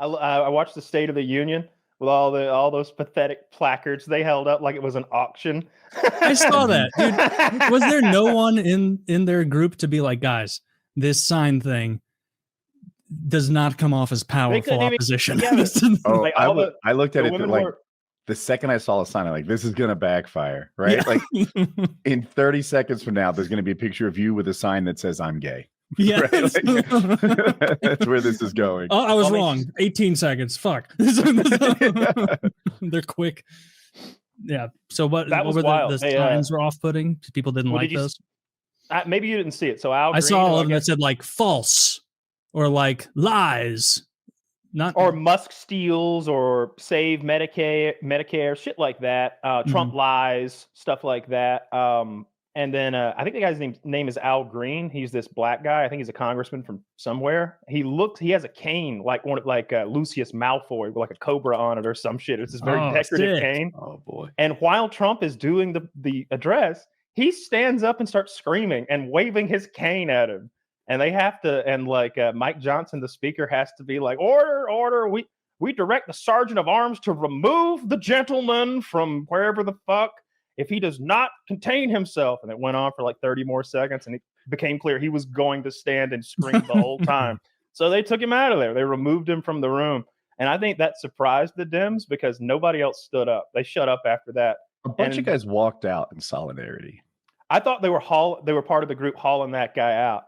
I watched the State of the Union with all those pathetic placards they held up like it was an auction. I saw that, dude. Was there no one in their group to be like, guys, this sign thing does not come off as powerful opposition? I looked at it like the second I saw a sign, I'm like, this is gonna backfire, right? Yeah. Like in 30 seconds from now, there's gonna be a picture of you with a sign that says "I'm gay." Yeah, right? Like, that's where this is going. Oh, I was wrong. 18 seconds. Fuck. They're quick. Yeah. So what were the signs were off-putting? People didn't like those. Maybe you didn't see it. So I saw all of them that said like false or like lies. Or Musk steals or save Medicare, shit like that. Trump lies, stuff like that. And then I think the guy's name is Al Green. He's this black guy. I think he's a congressman from somewhere. He has a cane like Lucius Malfoy with like a cobra on it or some shit. It's this very decorative cane. Oh boy! And while Trump is doing the address, he stands up and starts screaming and waving his cane at him. And they have to, and like Mike Johnson, the speaker, has to be like, order. We direct the sergeant of arms to remove the gentleman from wherever the fuck if he does not contain himself. And it went on for like 30 more seconds, and it became clear he was going to stand and scream the whole time. So they took him out of there. They removed him from the room. And I think that surprised the Dems because nobody else stood up. They shut up after that. A bunch of guys walked out in solidarity. I thought they were part of the group hauling that guy out.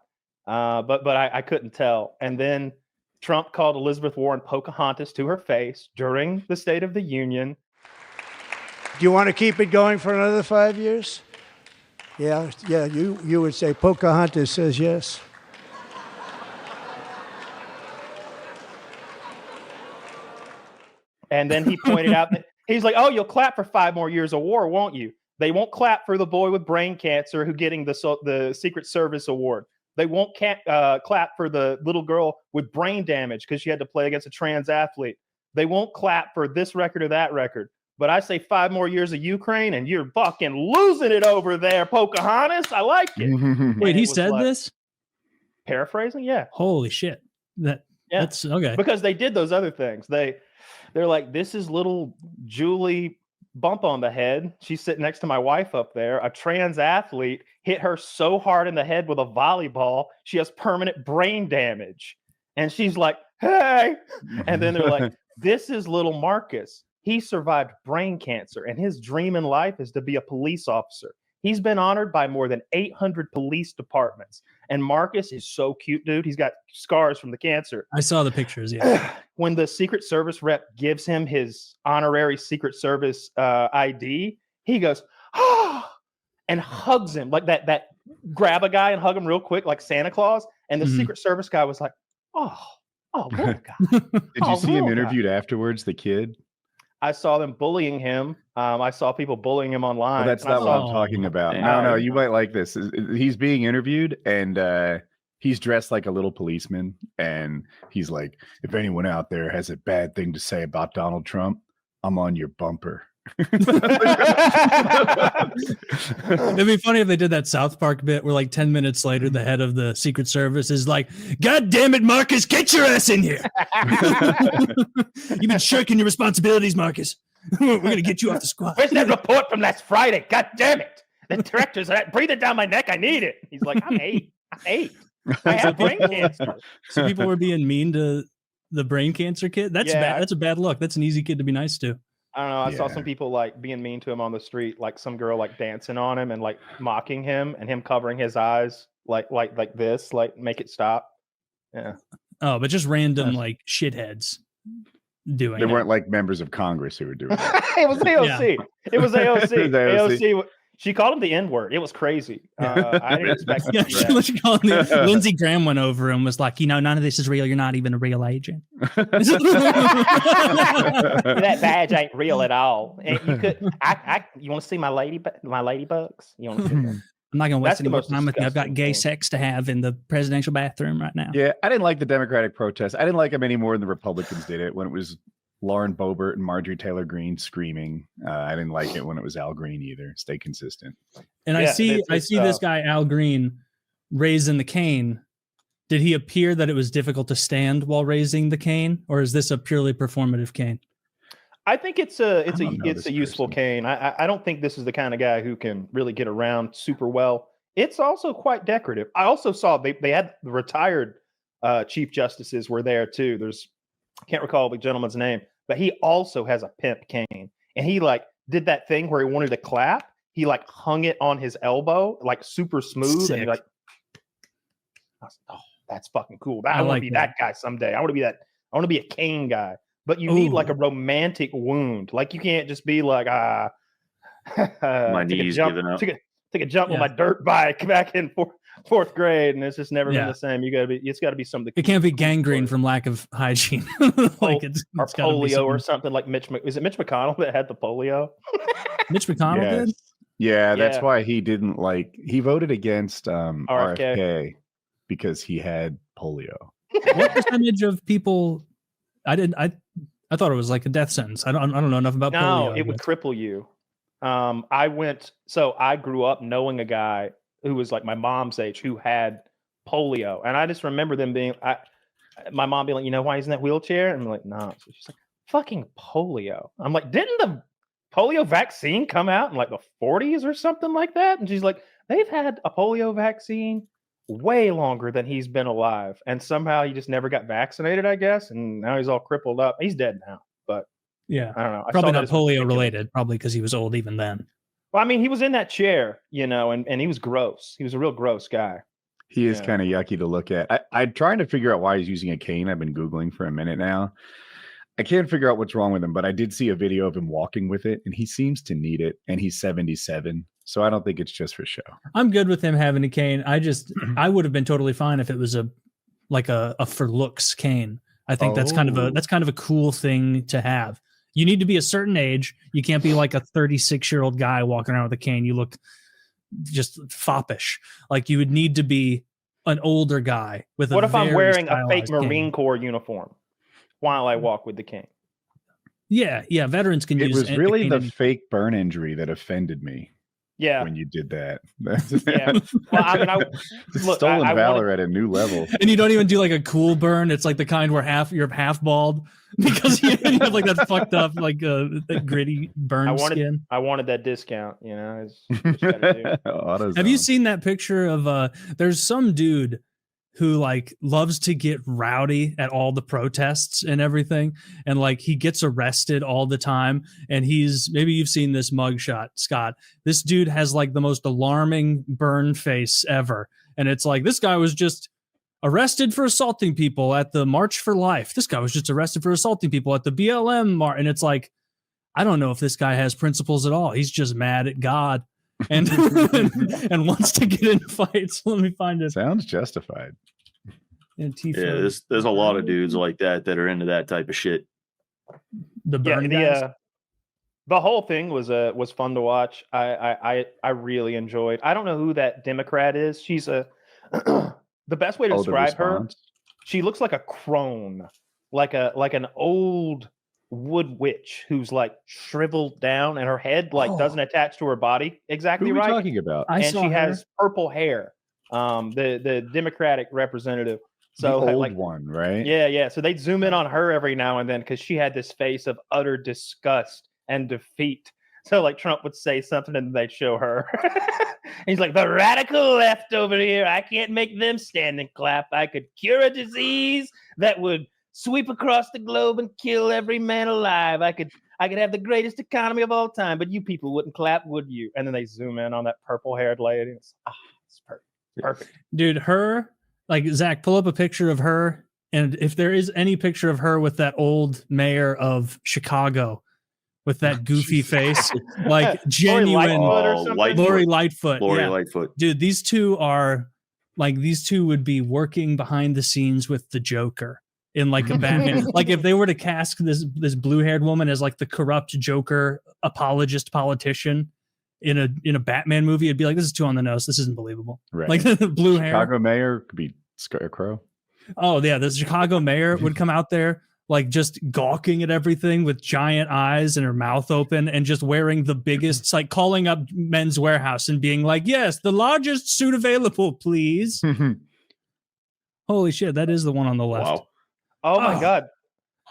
But I couldn't tell. And then Trump called Elizabeth Warren Pocahontas to her face during the State of the Union. Do you want to keep it going for another 5 years? Yeah. You would say Pocahontas says yes. And then he pointed out that he's like, "Oh, you'll clap for 5 more years of war, won't you? They won't clap for the boy with brain cancer who getting the Secret Service award. They won't clap for the little girl with brain damage because she had to play against a trans athlete. They won't clap for this record or that record. But I say 5 more years of Ukraine, and you're fucking losing it over there, Pocahontas. I like it." Wait, he said this? Paraphrasing, yeah. Holy shit! That's okay. Because they did those other things. They're like, this is little Julie bump on the head. She's sitting next to my wife up there. A trans athlete hit her so hard in the head with a volleyball, she has permanent brain damage. And she's like, hey. And then they're like, this is little Marcus. He survived brain cancer, and his dream in life is to be a police officer. He's been honored by more than 800 police departments. And Marcus is so cute, dude. He's got scars from the cancer. I saw the pictures, yeah. When the Secret Service rep gives him his honorary Secret Service ID, he goes, oh, and hugs him like that. Grab a guy and hug him real quick like Santa Claus. And the Secret Service guy was like, oh, little guy. Did you see him interviewed afterwards, the kid? I saw them bullying him. I saw people bullying him online. Well, that's not what I'm talking about. No, you might like this. He's being interviewed, and he's dressed like a little policeman. And he's like, if anyone out there has a bad thing to say about Donald Trump, I'm on your bumper. It'd be funny if they did that South Park bit where like 10 minutes later the head of the Secret Service is like, God damn it, Marcus, get your ass in here. You've been shirking your responsibilities, Marcus. We're gonna get you off the squad. Where's that report from last Friday? God damn it. The director's breathing down my neck. I need it. He's like, I'm eight. I have brain cancer. So people were being mean to the brain cancer kid? That's bad. That's a bad look. That's an ezy kid to be nice to. I don't know. I saw some people like being mean to him on the street, like some girl like dancing on him and like mocking him, and him covering his eyes like this, like make it stop. Yeah. Oh, but just random like shitheads doing. They weren't like members of Congress who were doing it. It was AOC. Yeah. It was AOC. AOC. She called him the N-word. It was crazy. I didn't expect that. She called him Lindsey Graham went over and was like, none of this is real. You're not even a real agent. That badge ain't real at all. And you could, you want to see my ladybugs? You want to see them? I'm not going to waste any more time with you. I've got gay sex to have in the presidential bathroom right now. Yeah, I didn't like the Democratic protest. I didn't like them any more than the Republicans did it when it was Lauren Boebert and Marjorie Taylor Greene screaming. I didn't like it when it was Al Green either. Stay consistent. And I see this guy Al Green raising the cane Did he appear that it was difficult to stand while raising the cane, or is this a purely performative cane? I think it's a useful cane. I don't think this is the kind of guy who can really get around super well. It's also quite decorative. I also saw they had the retired chief justices were there too. I can't recall the gentleman's name, but he also has a pimp cane, and he like did that thing where he wanted to clap. He like hung it on his elbow, like super smooth, Sick. and like, I was like, oh, that's fucking cool. I want to be that guy someday. I want to be a cane guy. But you need like a romantic wound. Like you can't just be like, my knees giving up. Take a jump on my dirt bike back in fourth grade, and it's just never been the same. It's got to be something. It can't be gangrene from lack of hygiene, like it's or polio or something like is it Mitch McConnell that had the polio? Mitch McConnell did. Yeah, that's why he didn't he voted against RFK because he had polio. What percentage of people? I thought it was like a death sentence. I don't know enough about polio. No, it would cripple you. I grew up knowing a guy who was like my mom's age who had polio, and I just remember them being my mom being like, you know why he's in that wheelchair? And I'm like, no. So she's like, fucking polio. I'm like, didn't the polio vaccine come out in like the 40s or something like that? And she's like, they've had a polio vaccine way longer than he's been alive, and somehow he just never got vaccinated, I guess, and now he's all crippled up. He's dead now, but yeah, I don't know. Probably not polio related, probably because he was old even then. Well, I mean, he was in that chair, and he was gross. He was a real gross guy. He is kind of yucky to look at. I'm trying to figure out why he's using a cane. I've been Googling for a minute now. I can't figure out what's wrong with him, but I did see a video of him walking with it, and he seems to need it, and he's 77. So I don't think it's just for show. I'm good with him having a cane. I would have been totally fine if it was a for looks cane. I think that's kind of a cool thing to have. You need to be a certain age. You can't be like a 36-year-old guy walking around with a cane. You look just foppish. Like you would need to be an older guy with a. What if I'm wearing a fake cane. Marine Corps uniform while I walk with the cane? Yeah. Veterans can use. It was really the fake burn injury that offended me. Yeah, when you did that. Yeah. Well, I mean, stolen valor at a new level. And you don't even do like a cool burn. It's like the kind where you're half bald because you have like that fucked up like that gritty burn skin. I wanted that discount. You know. Have you seen that picture of there's some dude who like loves to get rowdy at all the protests and everything. And like he gets arrested all the time. And maybe you've seen this mugshot, Scott. This dude has like the most alarming burn face ever. And it's like, this guy was just arrested for assaulting people at the March for Life. This guy was just arrested for assaulting people at the BLM March. And it's like, I don't know if this guy has principles at all. He's just mad at God. And and wants to get in fights. Let me find it. Sounds justified. Yeah, there's a lot of dudes like that are into that type of shit. The whole thing was fun to watch. I really enjoyed. I don't know who that Democrat is. She's the best way to describe her. She looks like a crone, like an old wood witch who's like shriveled down and her head doesn't attach to her body exactly right. Who are we talking about? She has purple hair. The Democratic representative. So the old one, right? Yeah. So they zoom in on her every now and then because she had this face of utter disgust and defeat. So like Trump would say something and they'd show her. He's like, the radical left over here. I can't make them stand and clap. I could cure a disease that would sweep across the globe and kill every man alive. I could have the greatest economy of all time, but you people wouldn't clap, would you? And then they zoom in on that purple-haired lady. It's perfect. Perfect. Dude, her, like, Zach, pull up a picture of her, and if there is any picture of her with that old mayor of Chicago with that goofy face, like genuine Lori Lightfoot. Lightfoot. Dude, these two would be working behind the scenes with the Joker. In like a Batman, like if they were to cast this blue-haired woman as like the corrupt Joker apologist politician in a Batman movie, it'd be like, this is too on the nose. This isn't believable. Right. Like the blue hair. Chicago mayor could be Scarecrow. Oh yeah, the Chicago mayor would come out there like just gawking at everything with giant eyes and her mouth open and just wearing the biggest, like calling up Men's Warehouse and being like, yes, the largest suit available, please. Holy shit, that is the one on the left. Wow. Oh my God.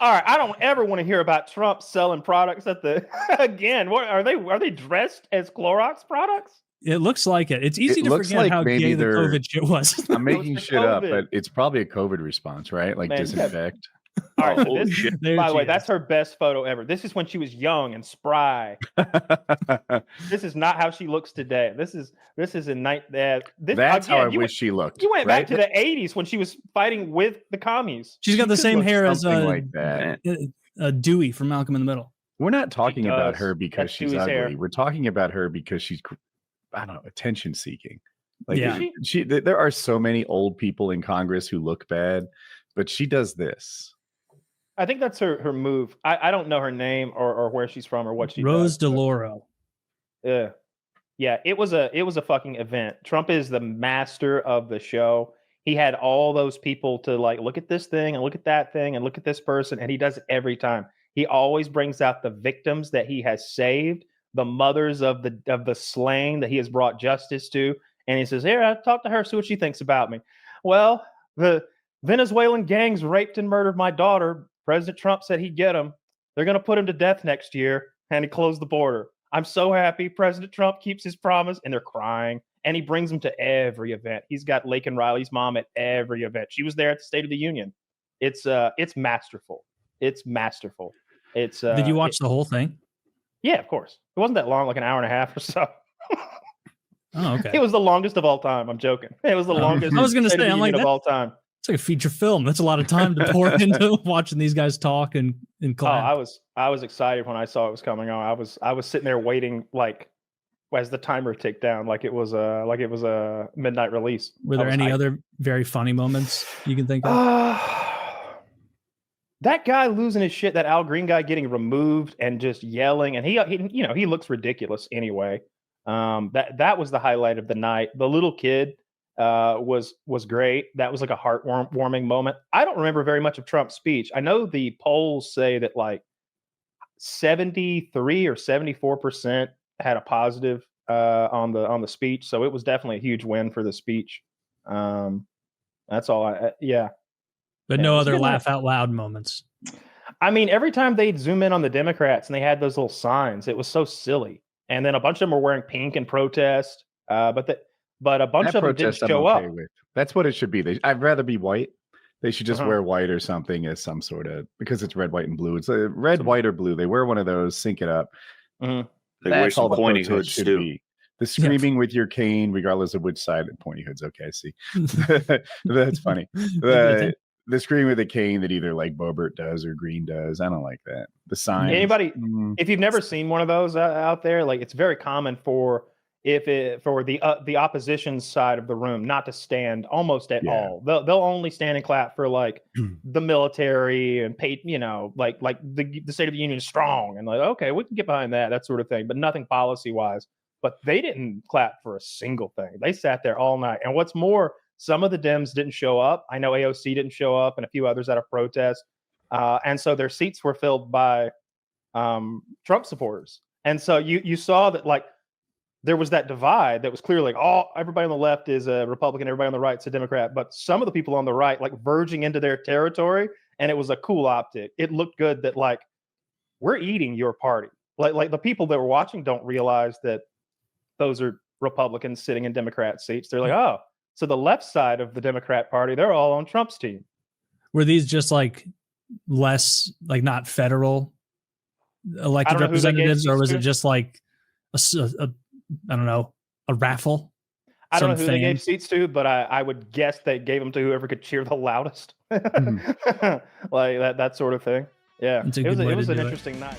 All right, I don't ever want to hear about Trump selling products at the again. What are they? Are they dressed as Clorox products? It looks like it. It's easy to forget like how gay the COVID shit was. I'm making shit up, but it's probably a COVID response, right? Like disinfect. All right, so this, by the way, that's her best photo ever. This is when she was young and spry. This is not how she looks today. This is in night. That's how I wish she looked. You went back to the 80s when she was fighting with the commies. She's got the same hair as like that. Dewey from Malcolm in the Middle. We're not talking about her because That's she's Dewey's ugly. hair. We're talking about her because she's, I don't know, attention seeking. Like Yeah. there are so many old people in Congress who look bad, but she does this. I think that's her move. I don't know her name or where she's from or what she Rose does. DeLauro. Yeah, it was a fucking event. Trump is the master of the show. He had all those people to like look at this thing and look at that thing and look at this person, and he does it every time. He always brings out the victims that he has saved, the mothers of the slain that he has brought justice to, and he says, "Here, I talked to her, see what she thinks about me." Well, the Venezuelan gangs raped and murdered my daughter. President Trump said he'd get him. They're going to put him to death next year, and he closed the border. I'm so happy President Trump keeps his promise, and they're crying, and he brings them to every event. He's got Laken Riley's mom at every event. She was there at the State of the Union. It's masterful. It's masterful. It's Did you watch the whole thing? Yeah, of course. It wasn't that long, like an hour and a half or so. Oh, okay. It was the longest of all time. I'm joking. It was the longest. I was going to say, I'm like, of all time. It's like a feature film. That's a lot of time to pour into watching these guys talk and clap. Oh, I was excited when I saw it was coming on. I was sitting there waiting, like as the timer ticked down, like it was a midnight release. Were there any other very funny moments you can think of? That guy losing his shit, that Al Green guy getting removed and just yelling, and he looks ridiculous anyway. That was the highlight of the night. The little kid was great. That was like a heartwarming moment. I don't remember very much of Trump's speech. I know the polls say that like 73 or 74% had a positive on the speech, so it was definitely a huge win for the speech. That's all. But no other laugh out loud moments. I mean, every time they'd zoom in on the Democrats and they had those little signs, it was so silly. And then a bunch of them were wearing pink in protest, but a bunch of them didn't show up. That's what it should be. I'd rather be white. They should just wear white or something as some sort of, because it's red, white, and blue. It's a red, white, or blue. They wear one of those, sync it up. Mm-hmm. They wear some pointy hoods too. Be. The screaming with your cane, regardless of which side. Pointy hoods, okay, see. That's funny. The screaming with a cane that either like Boebert does or Green does. I don't like that. The sign. Anybody, if you've never seen one of those out there, like it's very common for the opposition side of the room not to stand almost at all. They'll only stand and clap for like the military and pay, like the State of the Union is strong and like, okay, we can get behind that sort of thing, but nothing policy wise. But they didn't clap for a single thing. They sat there all night. And what's more, some of the Dems didn't show up. I know AOC didn't show up and a few others at a protest. And so their seats were filled by Trump supporters. And so you saw that like there was that divide that was clearly like, everybody on the left is a Republican, everybody on the right is a Democrat. But some of the people on the right, like verging into their territory, and it was a cool optic. It looked good that like, we're eating your party. Like the people that were watching don't realize that those are Republicans sitting in Democrat seats. They're like, oh, so the left side of the Democrat Party, they're all on Trump's team. Were these just like less, like not federal elected representatives, or was it just like a I don't know, a raffle? I don't know who they gave seats to, but I would guess they gave them to whoever could cheer the loudest. Like that sort of thing. Yeah, it was an interesting night.